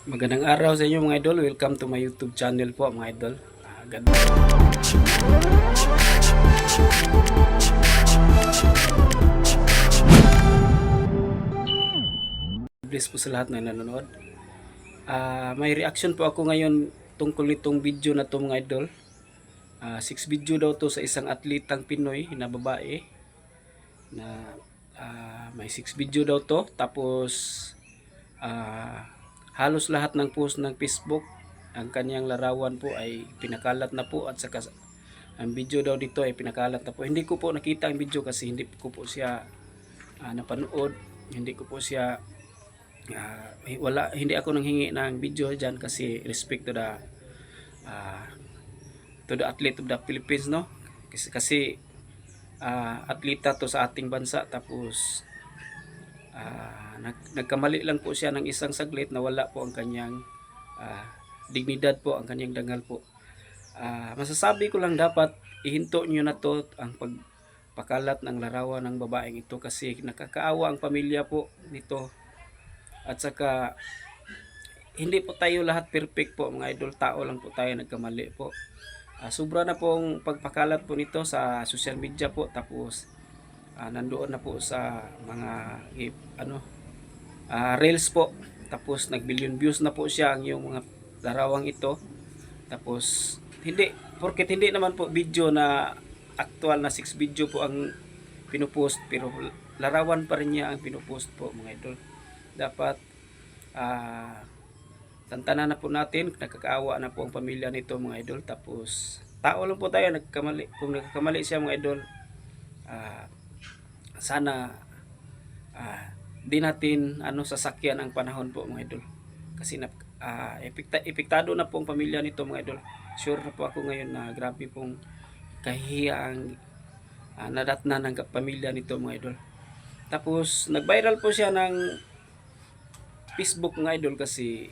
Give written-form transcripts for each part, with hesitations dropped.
Magandang araw sa inyo mga idol. Welcome to my YouTube channel po mga idol. God bless po sa lahat na nanonood. May reaction po ako ngayon tungkol nitong video na to mga idol. 6 video daw to sa isang atletang Pinoy na babae na may 6 video daw to. Tapos halos lahat ng post ng Facebook, ang kanyang larawan po ay pinakalat na po, at saka ang video daw dito ay pinakalat na po. Hindi ko po nakita ang video kasi hindi ko po siya napanood. Hindi ko po siya hindi ako nanghingi ng video diyan kasi respect to the athlete of the Philippines, no? Kasi atleta to sa ating bansa, tapos nagkamali lang po siya ng isang saglit na wala po ang kanyang dignidad po, ang kanyang dangal po. Masasabi ko lang, dapat ihinto nyo na to ang pagpakalat ng larawan ng babaeng ito kasi nakakaawa ang pamilya po nito, at saka hindi po tayo lahat perfect po mga idol, tao lang po tayo, nagkamali po. Sobra na pong pagpakalat po nito sa social media po, tapos nandoon na po sa mga reels po, tapos nag-billion views na po siya ang yung mga larawang ito. Tapos porket hindi naman po video na actual na 6 video po ang pinupost, pero larawan pa rin niya ang pinupost po mga idol. Dapat tantanan na po natin, nakakaawa na po ang pamilya nito mga idol. Tapos tao lang po tayo, nagkamali. Kung nagkamali siya mga idol, sana di natin sasakyan ang panahon po mga idol, kasi epektado na po ang pamilya nito mga idol. Sure na po ako ngayon na grabe pong kahihiya ang nadatnan ng pamilya nito mga idol. Tapos nag-viral po siya ng Facebook mga idol kasi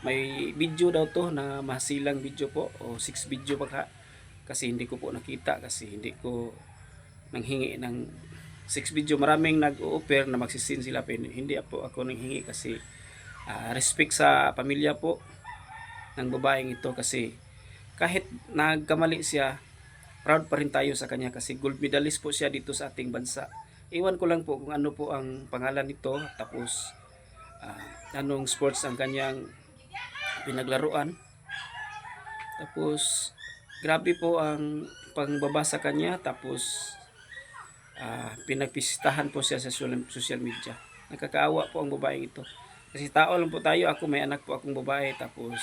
may video daw to na masilang video po, o 6 video pa kasi hindi ko po nakita kasi hindi ko nanghingi ng 6 video. Maraming nag-o-offer na magsisin sila, pero hindi po ako nanghingi kasi respect sa pamilya po ng babaeng ito, kasi kahit nagkamali siya, proud pa rin tayo sa kanya kasi gold medalist po siya dito sa ating bansa. Iwan ko lang po kung ano po ang pangalan nito, tapos anong sports ang kanyang pinaglaruan. Tapos grabe po ang pangbaba sa kanya, tapos pinagpistahan po siya sa social media. Nakakaawa po ang babaeng ito kasi tao lang po tayo. Ako may anak po akong babae, tapos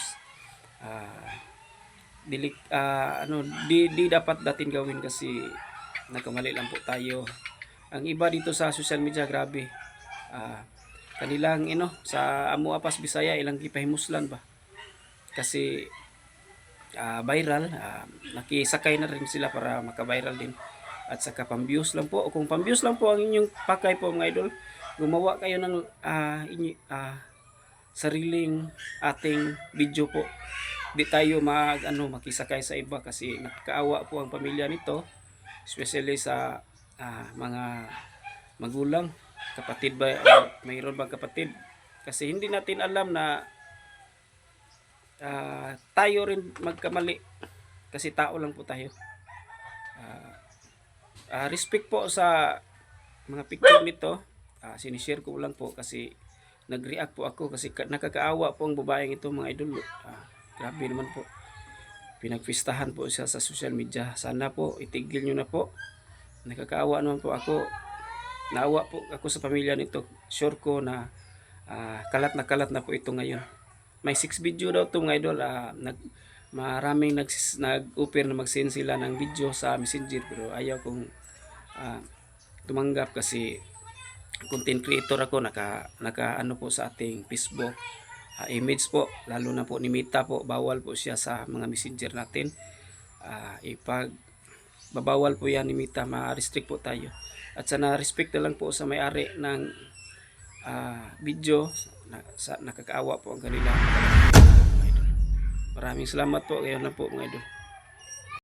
di dapat dating gawin kasi nagkamali lang po tayo. Ang iba dito sa social media, grabe, kanilang sa amo apas Bisaya ilang gipahimuslan ba kasi viral, nakisakay na rin sila para maka-viral din, at saka pang-views lang po. O kung pang-views lang po ang inyong pakay po mga idol, gumawa kayo ng sariling ating video po. Di tayo makisakay sa iba kasi nakakaawa po ang pamilya nito, especially sa mga magulang, kapatid ba, mayroon bang kapatid, kasi hindi natin alam na tayo rin magkamali kasi tao lang po tayo. Respect po sa mga picture nito, sinishare ko lang po kasi nag-react po ako kasi nakakaawa po ang babaeng ito mga idol. Grabe naman po, pinagpistahan po siya sa social media. Sana po itigil nyo na po, nakakaawa naman po ako. Naawa po ako sa pamilya nito. Sure ko na kalat na po ito ngayon. May 6 video daw ito mga idol. Maraming nag-offer na mag-send sila ng video sa Messenger, pero ayaw kong tumanggap kasi content creator ako, naka po sa ating Facebook image po, lalo na po ni Meta po, bawal po siya sa mga messenger natin. Ipag babawal po yan ni Meta, ma-restrict po tayo. At sana respect na lang po sa may-ari ng video, nakakaawa po ang kanila. Maraming salamat po, ngayon lang po mga idol.